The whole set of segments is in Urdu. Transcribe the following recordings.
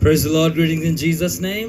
Praise the Lord, greetings in Jesus' name.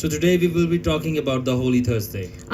So today we will be talking about the Holy Thursday.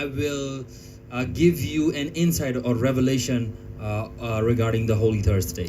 I will give you an insight or revelation regarding the Holy Thursday.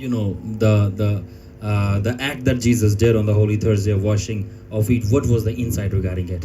You know, the act that Jesus did on the Holy Thursday of washing of feet, what was the insight regarding it?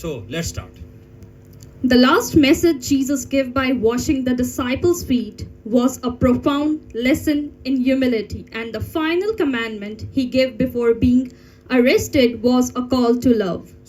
So let's start. The last message Jesus gave by washing the disciples' feet was a profound lesson in humility, and the final commandment he gave before being arrested was a call to love.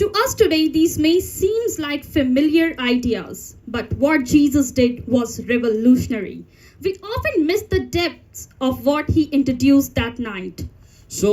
To us today, these may seem like familiar ideas, but what Jesus did was revolutionary. We often miss the depths of what he introduced that night. So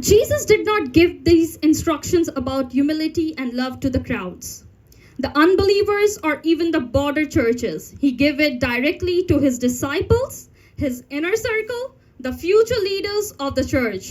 Jesus did not give these instructions about humility and love to the crowds, the unbelievers, or even the border churches. He gave it directly to his disciples, his inner circle, the future leaders of the church.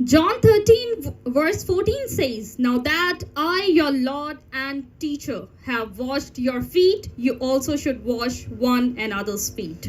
John 13 verse 14 says, "Now that I, your Lord and teacher, have washed your feet, you also should wash one another's feet."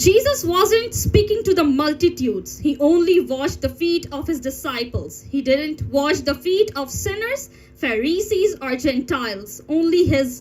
Jesus wasn't speaking to the multitudes. He only washed the feet of his disciples. He didn't wash the feet of sinners, Pharisees or Gentiles, only his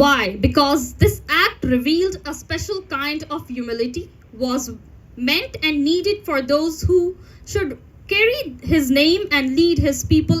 Why? Because this act revealed a special kind of humility, was meant and needed for those who should carry his name and lead his people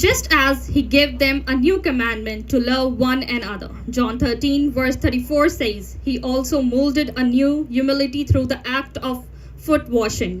Just as he gave them a new commandment to love one another. John 13 verse 34 says, he also molded a new humility through the act of foot washing.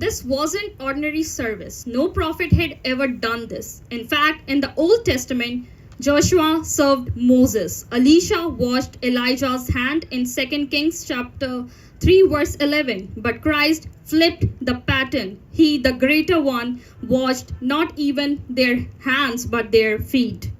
This wasn't ordinary service. No prophet had ever done this. In fact, in the Old Testament, Joshua served Moses. Elisha washed Elijah's hand in 2 Kings chapter 3 verse 11. But Christ flipped the pattern. He, the greater one, washed not even their hands but their feet.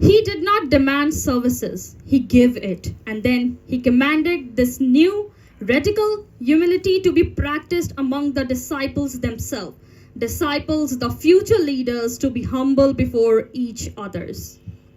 He did not demand services, he gave it. And then he commanded this new radical humility to be practiced among the disciples themselves. Disciples, the future leaders, to be humble before each others.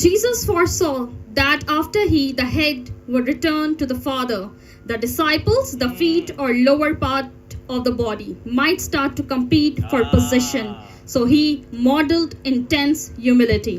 Jesus foresaw that after he, the head, would return to the Father, the disciples, the feet or lower part of the body, might start to compete for position, So he modeled intense humility.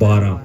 12.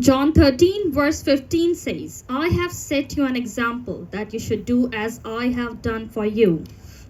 John 13 verse 15 says, I have set you an example that you should do as I have done for you.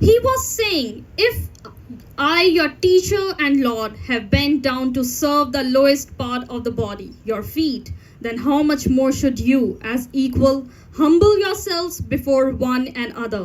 He was saying, if I, your teacher and Lord, have bent down to serve the lowest part of the body, your feet, then how much more should you, as equal, humble yourselves before one another.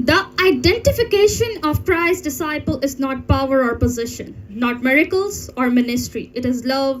The identification of Christ's disciple is not power or position, not miracles or ministry. It is love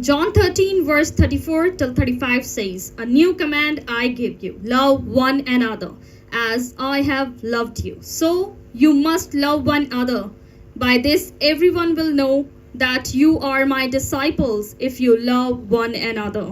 John 13 verse 34 till 35 says, A new command I give you, love one another as I have loved you. So you must love one another. By this everyone will know that you are my disciples if you love one another.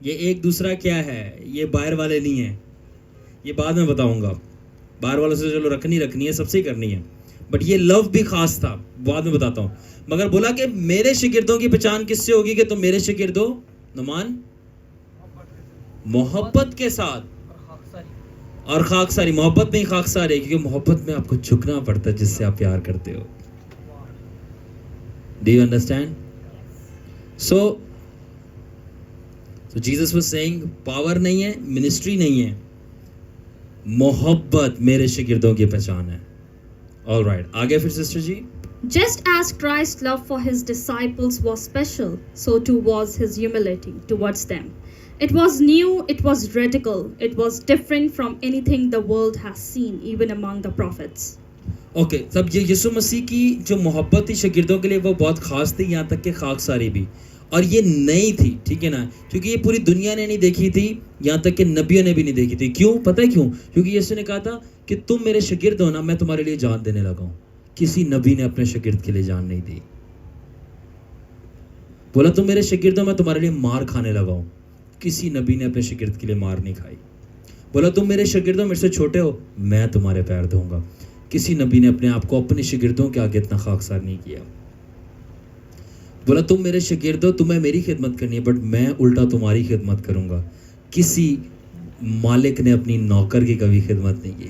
یہ ایک دوسرا کیا ہے, یہ باہر والے نہیں ہیں, یہ بعد میں بتاؤں گا. باہر والوں سے چلو رکھنی ہے, سب سے ہی کرنی ہے, بٹ یہ لو بھی خاص تھا, بعد میں بتاتا ہوں. مگر بولا کہ میرے شاگردوں کی پہچان کس سے ہوگی کہ تم میرے شاگرد ہو؟ نعمان, محبت کے ساتھ اور خاکساری. محبت میں ہی خاکساری ہے, کیونکہ محبت میں آپ کو جھکنا پڑتا ہے جس سے آپ پیار کرتے ہو. Do you understand? So Jesus was saying power نہیں ہے, منسٹری نہیں ہے, محبت میرے شاگردوں کی پہچان ہے. All right, آگے پھر sister G. Just as Christ's love for his disciples was special, so too was his humility towards them. It was new, it was radical, it was different from anything the world has seen, even among the prophets. Okay, تب یہ یسوع مسیح کی جو محبت تھی شاگردوں کے لیے وہ بہت خاص تھی, یہاں تک کہ خاکساری بھی, اور یہ نئی تھی, ٹھیک ہے نا, کیونکہ یہ پوری دنیا نے نہیں دیکھی تھی, یہاں تک کہ نبیوں نے بھی نہیں دیکھی تھی. کیوں؟ پتہ ہے کیوں؟ کیونکہ یسوع نے کہا تھا کہ تم میرے شاگرد ہو نا, میں تمہارے لیے جان دینے لگا ہوں. کسی نبی نے اپنے شاگرد کے لیے جان نہیں دی. بولا تم میرے شاگرد ہو, میں تمہارے لیے مار کھانے لگا ہوں. کسی نبی نے اپنے شاگرد کے لیے مار نہیں کھائی. بولا تم میرے شاگرد ہو, میرے سے چھوٹے ہو, میں تمہارے پیر دھوں گا. کسی نبی نے اپنے آپ کو اپنے شاگردوں کے آگے اتنا خاکسار نہیں کیا. بولا تم میرے شاگرد ہو, تمہیں میری خدمت کرنی ہے, بٹ میں الٹا تمہاری خدمت کروں گا. کسی مالک نے اپنی نوکر کی کبھی خدمت نہیں کی.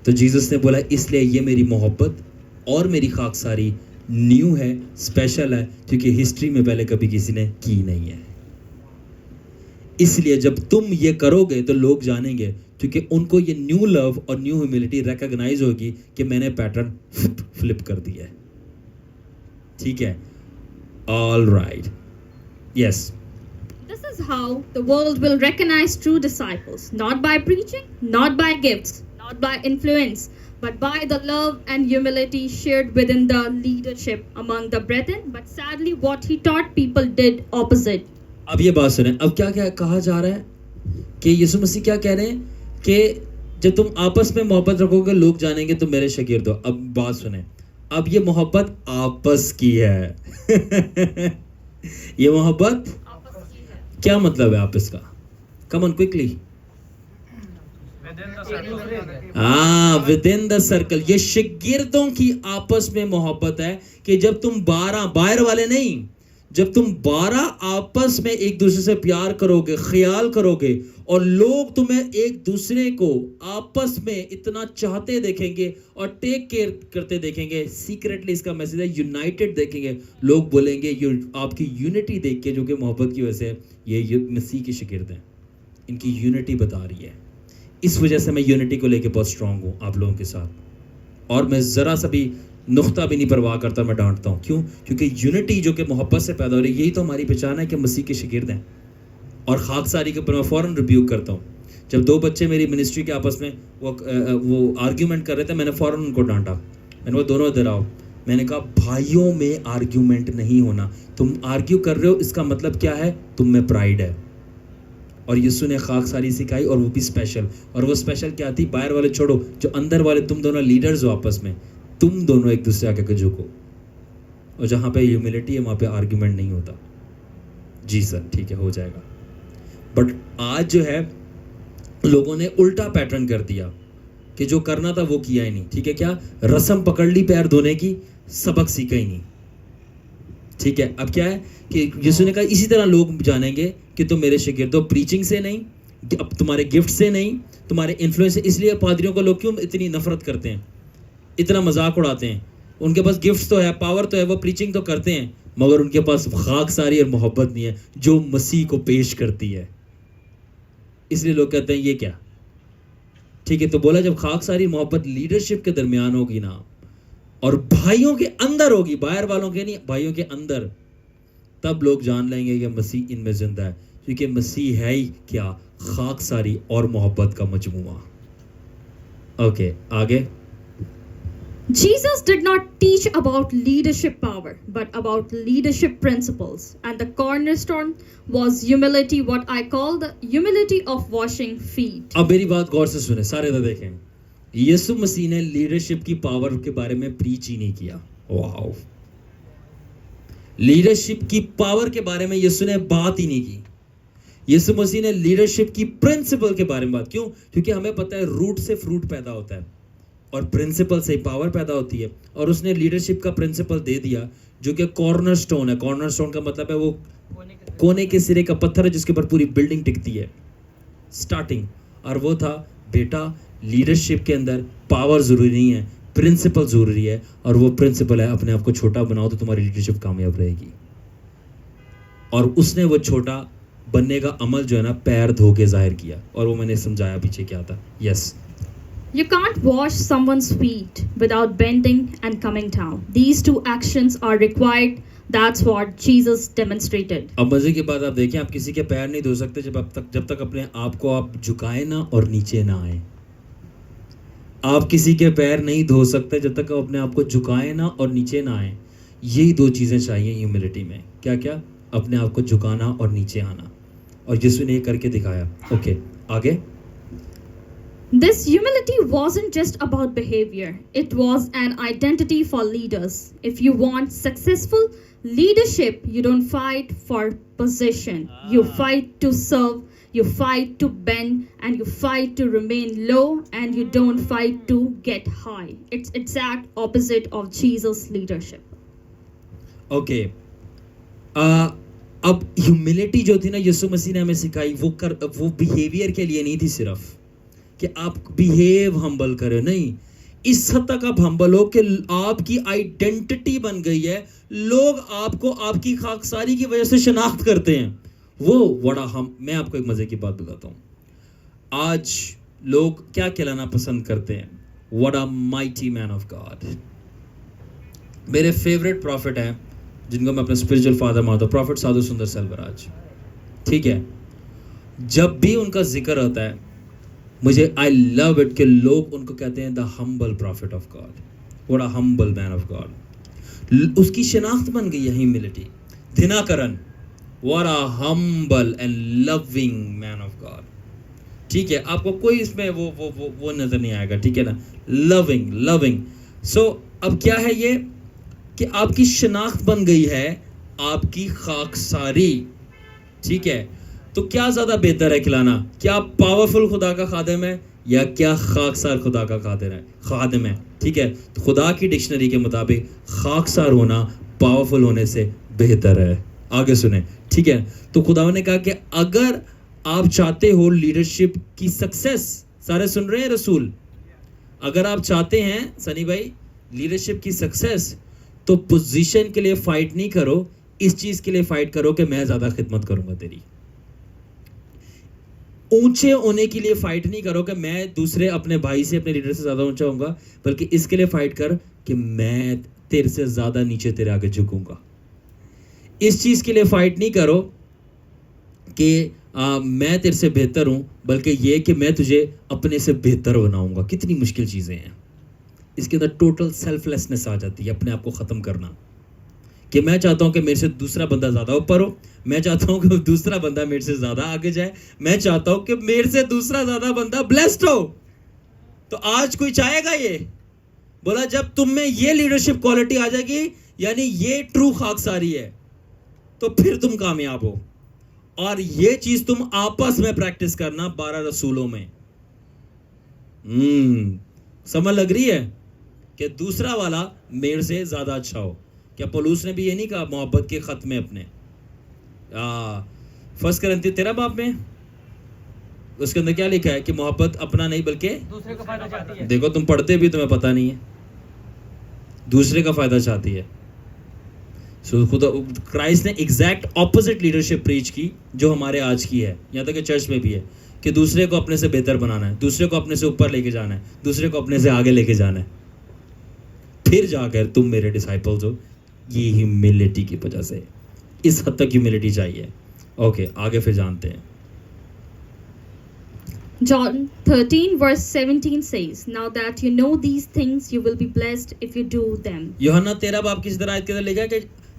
تو جیزس نے بولا اس لیے یہ میری محبت اور میری خاکساری نیو ہے, اسپیشل ہے, کیونکہ ہسٹری میں پہلے کبھی کسی نے کی نہیں ہے. اس لیے جب تم یہ کرو گے تو لوگ جانیں گے, کیونکہ ان کو یہ نیو لو اور نیو ہیوملٹی ریکگنائز ہوگی کہ میں نے پیٹرن فلپ کر دیا ہے. ٹھیک ہے, all right, yes. This is how the world will recognize true disciples, not by preaching, not by gifts, not by influence, but by the love and humility shared within the leadership among the brethren. But sadly, what he taught, people did opposite. اب یہ بات سنیں, اب کیا کہا جا رہا ہے کہ یسوع مسیح کیا کہہ رہے ہیں کہ جب تم آپس میں محبت رکھو گے لوگ جانیں گے تم میرے شاگرد ہو. اب بات سنیں, اب یہ محبت آپس کی ہے. یہ محبت کیا مطلب ہے آپس کا؟ کم آن کوئکلی. ہاں, ود ان دا سرکل. یہ شاگردوں کی آپس میں محبت ہے کہ جب تم 12 باہر والے نہیں, جب تم 12 آپس میں ایک دوسرے سے پیار کرو گے, خیال کرو گے, اور لوگ تمہیں ایک دوسرے کو آپس میں اتنا چاہتے دیکھیں گے اور ٹیک کیئر کرتے دیکھیں گے. سیکریٹلی اس کا میسج ہے یونائٹڈ دیکھیں گے, لوگ بولیں گے آپ کی یونٹی دیکھ کے, جو کہ محبت کی وجہ سے یہ مسیح کے شاگرد ہیں, ان کی یونٹی بتا رہی ہے. اس وجہ سے میں یونٹی کو لے کے بہت اسٹرانگ ہوں آپ لوگوں کے ساتھ, اور میں ذرا سا بھی نقطہ بھی نہیں پرواہ کرتا, میں ڈانٹتا ہوں. کیوں؟ کیونکہ یونٹی جو کہ محبت سے پیدا ہو رہی ہے, یہی تو ہماری پہچان ہے کہ مسیح کے شاگرد ہیں. اور خاکساری کے اوپر میں فوراً ریبیوک کرتا ہوں. جب 2 بچے میری منسٹری کے آپس میں وہ آرگیومنٹ کر رہے تھے, میں نے فوراً ان کو ڈانٹا. میں نے وہ دونوں ادھر آؤ, میں نے کہا بھائیوں میں آرگیومنٹ نہیں ہونا. تم آرگیو کر رہے ہو, اس کا مطلب کیا ہے؟ تم میں پرائڈ ہے. اور یسوع نے خاکساری سکھائی, اور وہ بھی اسپیشل. اور وہ اسپیشل کیا تھی؟ باہر والے چھوڑو, جو اندر والے تم دونوں لیڈرز ہو آپس میں, تم دونوں ایک دوسرے آ کے جھکو. اور جہاں پہ ہیوملٹی ہے وہاں پہ آرگیومنٹ نہیں ہوتا. جی سر, ٹھیک ہے, ہو جائے گا. بٹ آج جو ہے لوگوں نے الٹا پیٹرن کر دیا کہ جو کرنا تھا وہ کیا ہی نہیں. ٹھیک ہے, کیا رسم پکڑ لی پیر دھونے کی, سبق سیکھا ہی نہیں. ٹھیک ہے, اب کیا ہے کہ یسوع نے کہا اسی طرح لوگ جانیں گے کہ تم میرے شاگرد ہو. پریچنگ سے نہیں, اب تمہارے گفٹ سے نہیں, تمہارے انفلوئنس سے. اس لیے پادریوں کو لوگ کیوں اتنی نفرت کرتے ہیں, اتنا مذاق اڑاتے ہیں؟ ان کے پاس گفٹ تو ہے, پاور تو ہے, وہ پریچنگ تو کرتے ہیں, مگر ان کے پاس خاکساری اور محبت نہیں ہے جو مسیح کو پیش کرتی ہے. اس لیے لوگ کہتے ہیں یہ کیا. ٹھیک ہے, تو بولا جب خاکساری محبت لیڈرشپ کے درمیان ہوگی نا, اور بھائیوں کے اندر ہوگی, باہر والوں کے نہیں, بھائیوں کے اندر, تب لوگ جان لیں گے کہ مسیح ان میں زندہ ہے. کیونکہ مسیح ہے ہی کیا؟ خاکساری اور محبت کا مجموعہ. اوکے, آگے. Jesus did not teach about leadership power, but about leadership principles. And the cornerstone was humility, what I call the humility of washing feet. اب میری بات غور سے سنیں, سارے ادھر دیکھیں. یسوع مسیح نے لیڈرشپ کی پاور کے بارے میں پریچ ہی نہیں کیا. واو, لیڈرشپ کی پاور کے بارے میں یسوع نے بات ہی نہیں کی. یسوع مسیح نے لیڈرشپ کی پرنسپل کے بارے میں بات کیوں؟ کیونکہ ہمیں پتہ ہے روٹ سے فروٹ پیدا ہوتا ہے اور پرنسپل سے پاور پیدا ہوتی ہے. اور اس نے لیڈرشپ کا پرنسپل دے دیا جو کہ کارنر سٹون ہے. کارنر سٹون کا مطلب ہے وہ کونے کے سرے کا پتھر ہے جس کے اوپر پوری بلڈنگ ٹکتی ہے, سٹارٹنگ. اور وہ تھا بیٹا لیڈرشپ کے اندر پاور ضروری نہیں ہے, پرنسپل ضروری ہے, اور وہ پرنسپل ہے اپنے آپ کو چھوٹا بناؤ تو تمہاری لیڈرشپ کامیاب رہے گی. اور اس نے وہ چھوٹا بننے کا عمل جو ہے نا پیر دھو کے ظاہر کیا, اور وہ میں نے سمجھایا پیچھے کیا تھا. یس You can't wash someone's feet without bending and coming down. These two actions are required. That's what Jesus demonstrated. اب مزے کی بات آپ دیکھیں, آپ کسی کے پیر نہیں دھو سکتے جب تک اپنے آپ کو آپ جھکائیں نہ اور نیچے نہ آئیں. آپ کسی کے پیر نہیں دھو سکتے جب تک آپ اپنے آپ کو جھکائیں نہ اور نیچے نہ آئیں. یہی دو چیزیں چاہیے ہیوملٹی میں. کیا کیا؟ اپنے آپ کو جھکانا اور نیچے آنا, اور یسوع نے یہ کر کے دکھایا. اوکے آگے. This humility wasn't just about behavior. It was an identity for leaders. If you want successful leadership, you don't fight for position. You fight to serve, you fight to bend, and you fight to remain low, and you don't fight to get high. It's exact opposite of Jesus' leadership. Okay, اب ہیوملٹی جو تھی نا یسوع مسیح نے ہمیں سکھائی, وہ بیہیویئر کے لیے نہیں تھی صرف کہ آپ بیہیو ہمبل کرے, نہیں, اس حد تک آپ ہمبل ہو کہ آپ کی آئیڈینٹی بن گئی ہے, لوگ آپ کو آپ کی خاکساری کی وجہ سے شناخت کرتے ہیں. وہ بڑا میں آپ کو ایک مزے کی بات بتاتا ہوں. آج لوگ کیا کہلانا پسند کرتے ہیں؟ what a mighty man of God. میرے فیوریٹ پروفٹ ہیں جن کو میں اپنا اسپرچل فادر مانتا ہوں, پروفٹ سادھو سندر سیلوراج. ٹھیک ہے, جب بھی ان کا ذکر ہوتا ہے مجھے آئی لو اٹ کہ لوگ ان کو کہتے ہیں the humble prophet of God, what a humble man of God. اس کی شناخت بن گئی ہے ہیوملٹی. دھناکرن, what a humble and loving man of God. ٹھیک ہے, آپ کو کوئی اس میں وہ نظر نہیں آئے گا. ٹھیک ہے نا, لونگ. سو اب کیا ہے یہ کہ آپ کی شناخت بن گئی ہے آپ کی خاکساری. ٹھیک ہے, تو کیا زیادہ بہتر ہے کھلانا؟ کیا پاورفل خدا کا خادم ہے یا کیا خاکسار خدا کا خادم ہے؟ ٹھیک ہے, تو خدا کی ڈکشنری کے مطابق خاکسار ہونا پاورفل ہونے سے بہتر ہے. آگے سنیں. ٹھیک ہے, تو خدا نے کہا کہ اگر آپ چاہتے ہو لیڈرشپ کی سکسیس, سارے سن رہے ہیں رسول, اگر آپ چاہتے ہیں سنی بھائی لیڈرشپ کی سکسیس, تو پوزیشن کے لیے فائٹ نہیں کرو, اس چیز کے لیے فائٹ کرو کہ میں زیادہ خدمت کروں گا تیری. اونچے ہونے کے لیے فائٹ نہیں کرو کہ میں دوسرے اپنے بھائی سے اپنے لیڈر سے زیادہ اونچا ہوں گا, بلکہ اس کے لیے فائٹ کر کہ میں تیرے سے زیادہ نیچے تیرے آگے جھکوں گا. اس چیز کے لیے فائٹ نہیں کرو کہ میں تیرے سے بہتر ہوں, بلکہ یہ کہ میں تجھے اپنے سے بہتر بناؤں گا. کتنی مشکل چیزیں ہیں. اس کے اندر ٹوٹل سیلف لیسنس آ جاتی ہے, اپنے آپ کو ختم کرنا, کہ میں چاہتا ہوں کہ میرے سے دوسرا بندہ زیادہ اوپر ہو, میں چاہتا ہوں کہ دوسرا بندہ میرے سے زیادہ آگے جائے, میں چاہتا ہوں کہ میرے سے دوسرا زیادہ بندہ بلیسڈ ہو. تو آج کوئی چاہے گا یہ؟ بولا جب تم میں یہ لیڈرشپ کوالٹی آ جائے گی, یعنی یہ ٹرو خاکساری ہے, تو پھر تم کامیاب ہو. اور یہ چیز تم آپس میں پریکٹس کرنا 12 رسولوں میں. سمجھ لگ رہی ہے کہ دوسرا والا میرے سے زیادہ اچھا ہو. کیا پولوس نے بھی یہ نہیں کہا محبت کے خط میں اپنے 1 کرنتی 13 باب میں, اس کے اندر کیا لکھا ہے کہ محبت اپنا نہیں بلکہ دوسرے کا فائدہ چاہتی ہے. دیکھو تم پڑھتے بھی تمہیں پتہ نہیں ہے, دوسرے کا فائدہ چاہتی ہے. سو خدا کرائسٹ نے ایگزیکٹ اپوزٹ لیڈرشپ پریچ کی جو ہمارے آج کی ہے, یہاں تک کہ چرچ میں بھی ہے, کہ دوسرے کو اپنے سے بہتر بنانا ہے, دوسرے کو اپنے سے اوپر لے کے جانا ہے, دوسرے کو اپنے سے آگے لے کے جانا ہے, پھر جا کر تم میرے ڈسائپلز ہو. یہ ہیوملٹی کی وجہ سے, اس حد تک ہیوملٹی چاہیے. اوکے آگے پھر جانتے ہیں. John 13 verse 17 says, now that you know these things, you will be blessed if you do them. یوحنا 13 باب کی اس طرح آیت کے اندر لکھا ہے کہ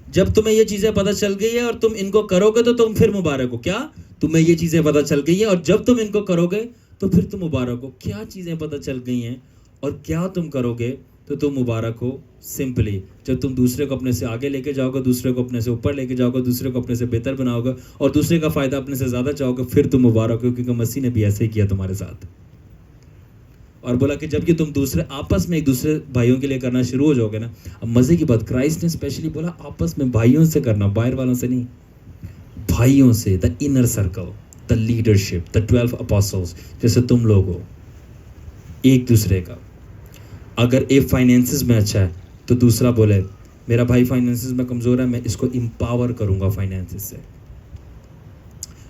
جب تمہیں یہ چیزیں پتہ چل گئی ہے اور تم ان کو کرو گے تو تم پھر مبارک ہو. کیا تمہیں یہ چیزیں پتہ چل گئی ہیں اور جب تم ان کو کرو گے تو پھر تم مبارک ہو. کیا چیزیں پتہ چل گئی ہیں اور کیا تم کرو گے تو تم مبارک ہو سمپلی. جب تم دوسرے کو اپنے سے آگے لے کے جاؤ گے, دوسرے کو اپنے سے اوپر لے کے جاؤ گے, دوسرے کو اپنے سے بہتر بناؤ گے اور دوسرے کا فائدہ اپنے سے زیادہ چاہو گے, پھر تم مبارک ہو, کیونکہ مسیح نے بھی ایسے ہی کیا تمہارے ساتھ. اور بولا کہ جب کہ تم دوسرے آپس میں ایک دوسرے بھائیوں کے لیے کرنا شروع ہو جاؤ گے نا. اب مزے کی بات, کرائسٹ نے اسپیشلی بولا آپس میں بھائیوں سے کرنا, باہر والوں سے نہیں, بھائیوں سے. The inner circle, the leadership, the 12 apostles جیسے تم لوگ ہو, ایک دوسرے کا. اگر ایک فائنینسز میں اچھا ہے تو دوسرا بولے میرا بھائی فائنینسز میں کمزور ہے, میں اس کو امپاور کروں گا فائنینسز سے.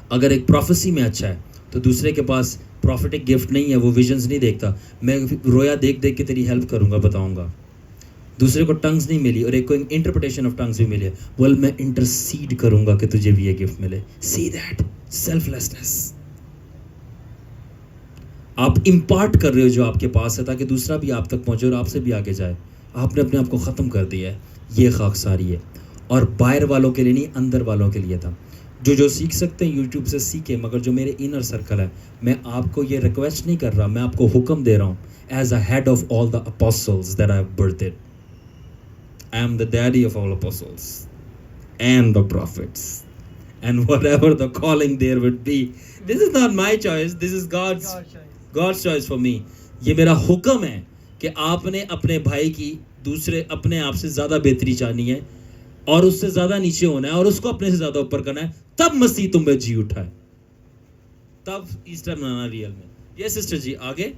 اگر ایک پروفیسی میں اچھا ہے تو دوسرے کے پاس پروفیٹک گفٹ نہیں ہے, وہ ویژنز نہیں دیکھتا, میں رویا دیکھ دیکھ کے تیری ہیلپ کروں گا, بتاؤں گا. دوسرے کو ٹنگز نہیں ملی اور ایک کو انٹرپریٹیشن آف ٹنگز بھی ملی ہے, بول میں انٹرسیڈ کروں گا کہ تجھے بھی یہ گفٹ ملے. See that self lessons. آپ امپارٹ کر رہے ہو جو آپ کے پاس ہے تاکہ دوسرا بھی آپ تک پہنچے اور آپ سے بھی آگے جائے. آپ نے اپنے آپ کو ختم کر دیا ہے. یہ خاکساری ہے, اور باہر والوں کے لیے نہیں, اندر والوں کے لیے تھا. جو سیکھ سکتے ہیں یوٹیوب سے سیکھیں, مگر جو میرے انر سرکل ہے, میں آپ کو یہ ریکویسٹ نہیں کر رہا, میں آپ کو حکم دے رہا ہوں. As a head of all the apostles that I have birthed, I am the daddy of all apostles and the prophets and whatever the calling there would be. This is not my choice, this is God's choice for me. یہ میرا حکم ہے کہ آپ نے اپنے بھائی کی دوسرے اپنے آپ سے زیادہ بہتری چاہنی ہے اور اس سے زیادہ نیچے ہونا ہے اور اس کو اپنے سے زیادہ اوپر کرنا ہے, تب مسیح تم پہ جی اٹھا ہے, تب ایسٹر منانا ریئل میں. یہ سسٹر جی آگے.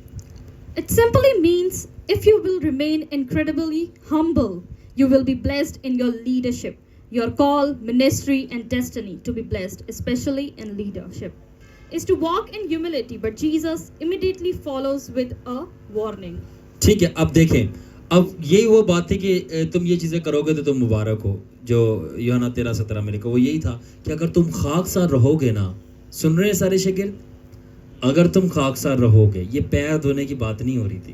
It simply means if you will remain incredibly humble, you will be blessed in your leadership. Your call, ministry, and destiny to be blessed, especially in leadership, is to walk in humility. But Jesus immediately follows with a warning. ٹھیک ہے, اب دیکھیں, اب یہی وہ بات تھی کہ تم یہ چیزیں کرو گے تو تم مبارک ہو, جو یوحنا 13:17 میں لکھا, وہ یہی تھا کہ اگر تم خاکسار رہو گے نا. سن رہے ہیں سارے شاگرد, اگر تم خاکسار رہو گے, یہ پیر دھونے کی بات نہیں ہو رہی تھی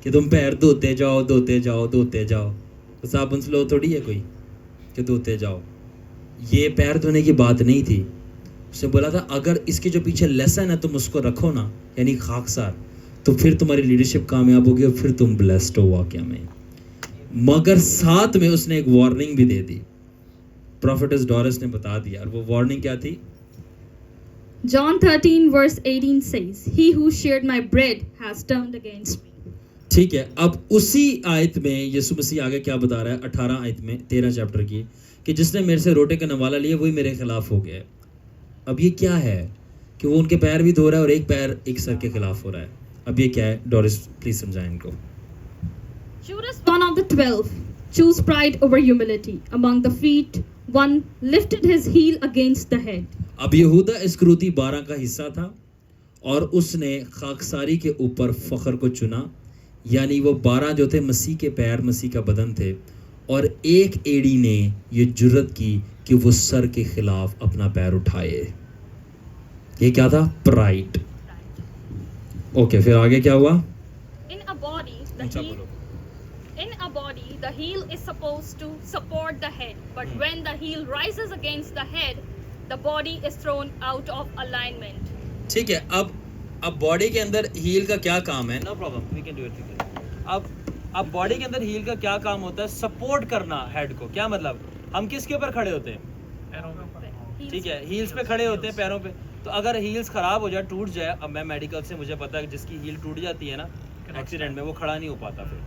کہ تم پیر دھوتے جاؤ دھوتے جاؤ دھوتے جاؤ, صابن سلو تھوڑی ہے کوئی کہ دھوتے جاؤ. یہ پیر دھونے کی بات نہیں تھی. اس نے بولا تھا اگر اس کے جو پیچھے لیسن ہے تم اس کو رکھو نا, یعنی خاکسار, تو پھر تمہاری لیڈرشپ کامیاب ہوگی اور پھر تم بلیسڈ ہو واقعہ میں. مگر ساتھ میں اس نے ایک وارننگ بھی دے دی. پروفیٹس ڈورس نے بتا دیا, اور وہ وارننگ کیا تھی؟ John 13 verse 18 says, He who shared my bread has turned against me. ٹھیک ہے, اب اسی آیت میں یسوع مسیح آگے کیا بتا رہا ہے 18 آیت میں 13 چیپٹر کی, کہ جس نے میرے سے روٹے کا نوالا لیا وہی میرے خلاف ہو گیا. اب یہ کیا ہے کہ وہ ان کے پیر بھی دھو رہا ہے اور ایک پیر ایک سر کے خلاف ہو رہا ہے. اب یہ کیا ہے؟ ڈورس پلیز سمجھائیں ان کو. Judas, one of the 12, chose pride over humility. Among the feet, one lifted his heel against the head. اب یہودا اسکروتی 12 کا حصہ تھا اور اس نے خاکساری کے اوپر فخر کو چنا, یعنی وہ 12 جو تھے مسیح کے پیر, مسیح کا بدن تھے, اور ایک ایڑی نے یہ جرت کی کہ وہ سر کے خلاف اپنا پیر اٹھائے. یہ کیا تھا؟ پرائڈ. اوکے, پھر آگے کیا ہوا؟ In a body, the heel is supposed to support the head, but when the heel rises against the head, the body is thrown out of alignment. ٹھیک ہے, اب باڈی کے اندر ہیل کا کیا کام ہے؟ No problem, we can do it. اب باڈی کے اندر ہیل کا کیا کام ہوتا ہے؟ سپورٹ کرنا ہیڈ کو. کیا مطلب؟ ہم کس کے اوپر کھڑے ہوتے ہیں؟ ٹھیک ہے, ہیلز پہ کھڑے ہوتے ہیں, پیروں پہ. تو اگر ہیلز خراب ہو جائے, ٹوٹ جائے, اب میں میڈیکل سے مجھے پتا ہے جس کی ہیل ٹوٹ جاتی ہے نا ایکسیڈنٹ میں, وہ کھڑا نہیں ہو پاتا پھر,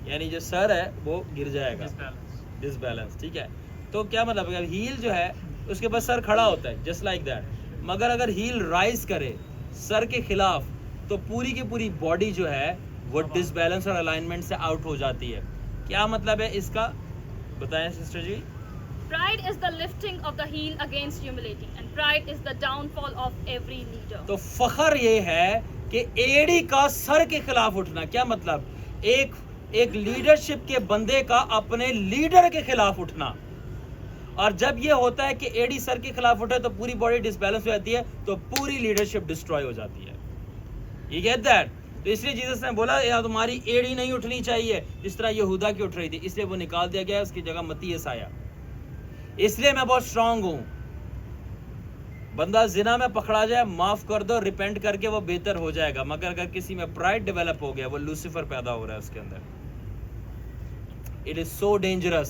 یعنی جو سر ہے وہ گر جائے گا, ڈس بیلنس. ٹھیک ہے, تو کیا مطلب ہے؟ ہیل جو ہے اس کے پاس سر کھڑا ہوتا ہے, جسٹ لائک دیٹ. مگر اگر ہیل رائز کرے سر کے خلاف تو پوری کی پوری باڈی جو ہے وہ ڈس بیلنس اور الائنمنٹ سے آؤٹ ہو جاتی ہے. کیا مطلب ہے اس کا؟ بتائیں sister ji. Pride is the lifting of the heel against humility, and pride is the downfall of every leader. تو فخر یہ ہے کہ ایڑی کا سر کے خلاف اٹھنا. کیا مطلب؟ ایک لیڈرشپ کے بندے کا اپنے لیڈر کے خلاف اٹھنا. اور جب یہ ہوتا ہے کہ ایڑی سر کے خلاف اٹھے تو پوری باڈی ڈس بیلنس ہو جاتی ہے, تو پوری لیڈرشپ ڈسٹروائے ہو جاتی ہے. یہ کہتا ہے, تو اس لیے جیسس نے بولا یا تمہاری ایڑی نہیں اٹھنی چاہیے جس طرح یہودا کی اٹھ رہی تھی, اس لیے وہ نکال دیا گیا, اس کی جگہ متیس آیا. اس لیے میں بہت اسٹرانگ ہوں. بندہ زنا میں پکڑا جائے, معاف کر دو, ریپینٹ کر کے وہ بہتر ہو جائے گا. مگر اگر کسی میں پرائڈ ڈیولپ ہو گیا, وہ لوسیفر پیدا ہو رہا ہے اس کے اندر. It is so dangerous.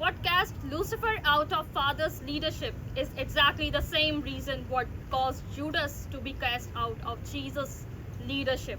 What cast Lucifer out of Father's leadership is exactly the same reason what caused Judas to be cast out of Jesus' leadership.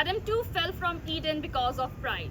Adam too fell from Eden because of pride.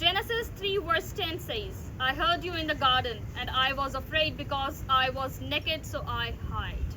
Genesis 3 verse 10 says, I heard you in the garden, and I was afraid because I was naked, so I hid.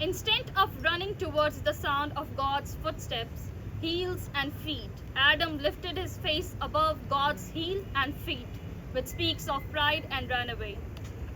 Instead of running towards the sound of God's footsteps, heels and feet, Adam lifted his face above God's heel and feet, which speaks of pride, and ran away.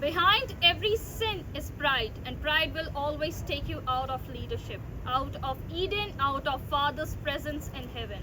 Behind every sin is pride, and pride will always take you out of leadership, out of Eden, out of Father's presence in heaven.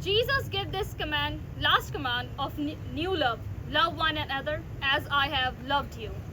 Jesus gave this command, last command of new love. Love one another as I have loved you.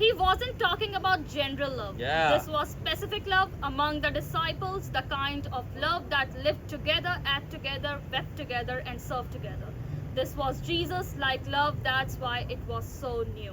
He wasn't talking about general love. Yeah. This was specific love among the disciples, the kind of love that lived together, ate together, wept together, and served together. This was Jesus-like love. That's why it was so new.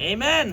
Amen.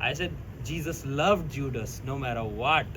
I said Jesus loved Judas no matter what,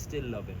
still love him,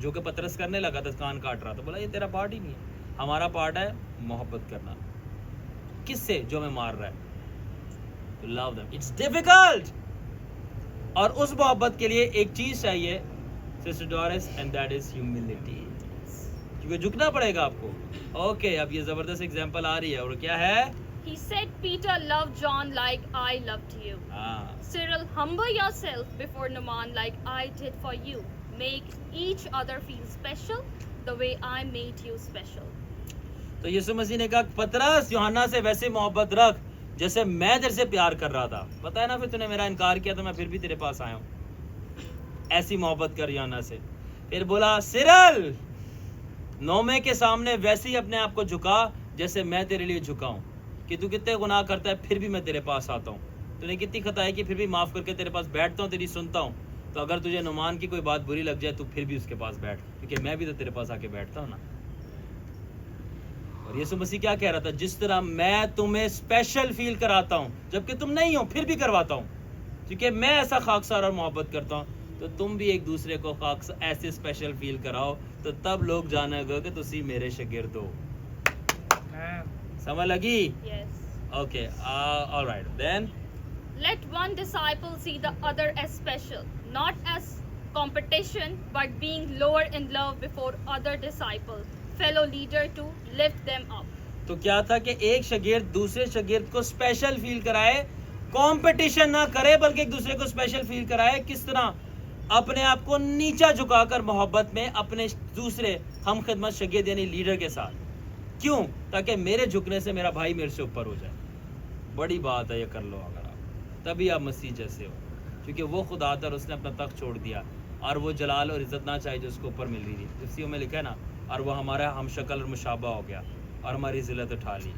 جو کہ پترس کرنے لگا تھا, کان کاٹ رہا تھا, بولا یہ تیرا پارٹ ہی نہیں ہے, ہمارا پارٹ ہے محبت کرنا. کس سے؟ جو ہمیں مار رہا ہے. love them. It's difficult. اور اس محبت کے لیے ایک چیز چاہیے sister Doris, and that is humility. کیونکہ جھکنا پڑے گا آپ کو. اوکے, اب یہ زبردست ایگزامپل آ رہی ہے, اور کیا ہے؟ He said, Peter loved John like I loved you. Cyril, humble yourself before Naaman like I did for you. Make each other feel special the way I made you special. تو یسوع مسیح نے کہا پترس یوحنا سے ویسے محبت رکھ جیسے میں تیرے سے پیار کر رہا تھا. پتہ ہے نا, پھر تو نے میرا انکار کیا تو میں پھر بھی تیرے پاس آیا ہوں. ایسی محبت کر یوحنا سے. پھر بولا سرل, نومے کے سامنے ویسے ہی اپنے آپ کو جھکا جیسے میں تیرے لیے جھکا ہوں. کہ تو کتنے گناہ کرتا ہے پھر بھی میں تیرے پاس آتا ہوں. تو نے کتنی خطائیں کی پھر بھی معاف کر کے تیرے پاس بیٹھتا ہوں, تیری سنتا ہوں. تو اگر تجھے نعمان کی کوئی بات بری لگ جائے تو پھر بھی اس کے پاس بیٹھ, کیونکہ میں بھی تو تیرے پاس آ کے بیٹھتا ہوں نا. اور یسوع مسیح کیا کہہ رہا تھا؟ جس طرح میں تمہیں اسپیشل فیل کراتا ہوں جبکہ تم نہیں ہو, پھر بھی کرواتا ہوں, کیونکہ میں ایسا خاکسار اور محبت کرتا ہوں, تو تم بھی ایک دوسرے کو ایسے اسپیشل فیل کراؤ, تو تب لوگ جانے گا کہ تسی میرے شاگرد ہو. سمجھ لگی؟ Yes. Okay, all right. Then Let one disciple see the other as special, not as competition, but being lower in love before other disciples, fellow leader to lift them up. تو کیا تھا کہ ایک شاگرد دوسرے شاگرد کو اسپیشل فیل کرائے, کمپٹیشن نہ کرے بلکہ ایک دوسرے کو اسپیشل فیل کرائے. کس طرح؟ اپنے آپ کو نیچا جھکا کر محبت میں اپنے دوسرے ہم خدمت شاگرد یعنی لیڈر کے ساتھ. کیوں؟ تاکہ میرے جھکنے سے میرا بھائی میرے سے اوپر ہو جائے. بڑی بات ہے, یہ کر لو اگر آپ, تبھی آپ مسیح جیسے ہو. کیونکہ وہ خدا تھا اور اس نے اپنا تخت چھوڑ دیا, اور وہ جلال اور عزت نہ چاہیے جو اس کو اوپر مل رہی تھی. اسی میں لکھا ہے نا, اور وہ ہمارا ہم شکل اور مشابہ ہو گیا اور ہماری ذلت اٹھا لی.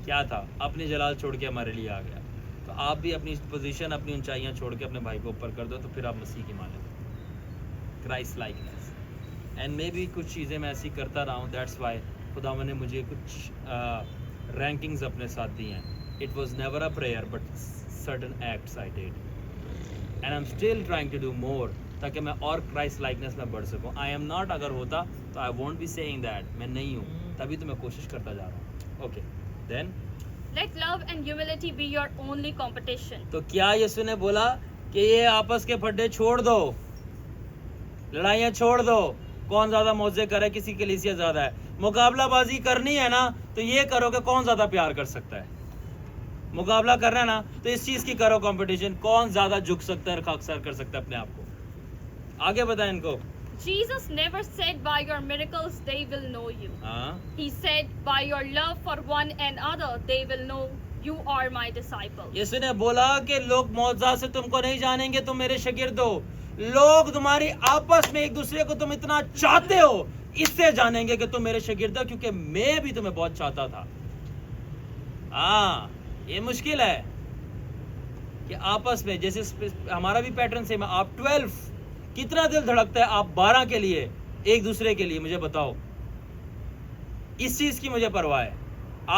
کیا تھا؟ اپنی جلال چھوڑ کے ہمارے لیے آ گیا. تو آپ بھی اپنی پوزیشن, اپنی اونچائیاں چھوڑ کے اپنے بھائی کو اوپر کر دو, تو پھر آپ مسیح کی مانیں. Christ likeness. اینڈ میں بھی کچھ چیزیں میں ایسی کرتا رہا ہوں, دیٹس وائی خداوند نے مجھے کچھ رینکنگز اپنے ساتھ دی ہیں. It was never a prayer but certain acts I did. And I'm still trying to do more تاکہ میں اور Christ likeness میں بڑھ سکوں. I am not, اگر ہوتا تو I won't be saying that. میں نہیں ہوں, تبھی تو میں کوشش کرتا جا رہا ہوں. Okay, then Let love and humility be your only competition. تو کیا یسوع نے بولا کہ یہ آپس کے پھڈے چھوڑ دو, لڑائیاں چھوڑ دو, کون زیادہ موزے کرے, کسی کلیسیا زیادہ ہے. مقابلہ بازی کرنی ہے نا تو یہ کرو کہ کون زیادہ پیار کر سکتا ہے. مقابلہ کرنا ہے نا تو اس چیز کی کرو کمپٹیشن, کون زیادہ جھک سکتا ہے اور خاکسار کر سکتا ہے اپنے آپ کو. آگے بتائیں ان کو. Jesus never said by your miracles they will know you. He said by your love for one another they will know you are my disciple. یسوع نے بولا کہ لوگ معجزات سے تم کو نہیں جانیں گے, تم میرے شاگرد ہو. لوگ تمہاری آپس میں ایک دوسرے کو تم اتنا چاہتے ہو اس سے جانیں گے کہ تم میرے شاگرد ہو, کیونکہ میں بھی تمہیں بہت چاہتا تھا. یہ مشکل ہے کہ آپس میں, جیسے ہمارا بھی پیٹرن سیم ہے. آپ 12 کتنا دل دھڑکتا ہے آپ 12 کے لیے, ایک دوسرے کے لیے, مجھے بتاؤ. اس چیز کی مجھے پرواہ ہے.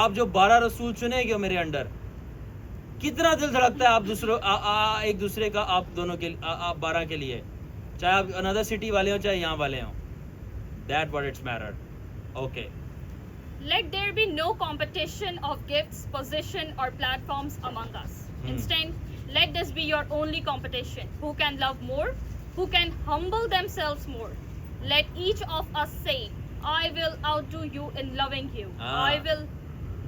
آپ جو 12 رسول چنے گے میرے انڈر, کتنا دل دھڑکتا ہے آپ ایک دوسرے کا, آپ دونوں کے, آپ 12 کے لیے, چاہے آپ اندر سٹی والے ہوں چاہے یہاں والے ہوں. That what it's mattered. Okay. Let there be no competition of gifts, position or platforms among us. Instead, let this be your only competition. Who can love more? Who can humble themselves more? Let each of us say, I will outdo you in loving you. I will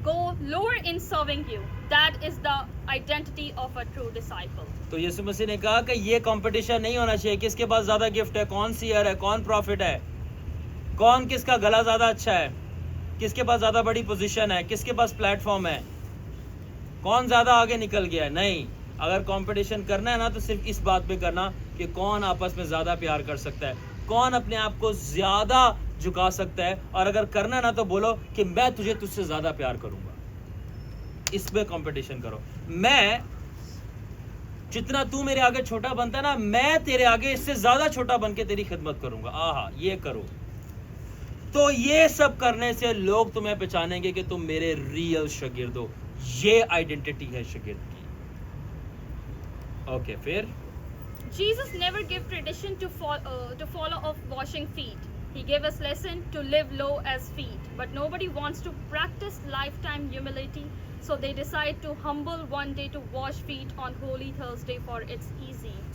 go lower in serving you. That is the identity of a true disciple. تو یسوع مسیح نے کہا کہ یہ کمپٹیشن نہیں ہونا چاہیے. کس کے پاس زیادہ گفٹ ہے, کون سیئر ہے, کون پروفٹ ہے, کون کس کا گلا زیادہ اچھا ہے, کس کے پاس زیادہ بڑی پوزیشن ہے, کس کے پاس پلیٹ فارم ہے, کون زیادہ آگے نکل گیا ہے. نہیں, اگر کمپٹیشن کرنا ہے نا تو صرف اس بات پہ کرنا کہ کون آپس میں زیادہ پیار کر سکتا ہے, کون اپنے آپ کو زیادہ جھکا سکتا ہے. اور اگر کرنا ہے نا تو بولو کہ میں تجھ سے زیادہ پیار کروں گا. اس میں کمپٹیشن کرو. میں جتنا تو میرے آگے چھوٹا بنتا ہے نا, میں تیرے آگے اس سے زیادہ چھوٹا بن کے تیری خدمت کروں گا. یہ کرو. تو یہ سب کرنے سے لوگ تمہیں پہچانیں گے کہ تم میرے ریئل شاگرد ہو. یہ آئیڈینٹی ہے شاگرد کی. اوکے, پھر Jesus never gave tradition to follow of washing feet. He gave us lesson to live low as feet. But nobody wants to practice lifetime humility, so they decide to humble one day to wash feet on Holy Thursday for it's easy.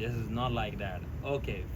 This is not like that. Okay,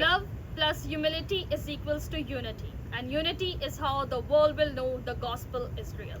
Love plus humility is equals to unity, and unity is how the world will know the gospel is real.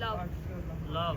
Love.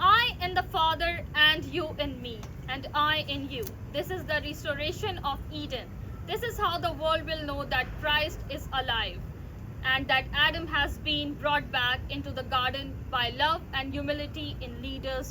I in the Father and you in me and I in you. This is the restoration of Eden. This is how the world will know that Christ is alive and that Adam has been brought back into the garden by love and humility in leaders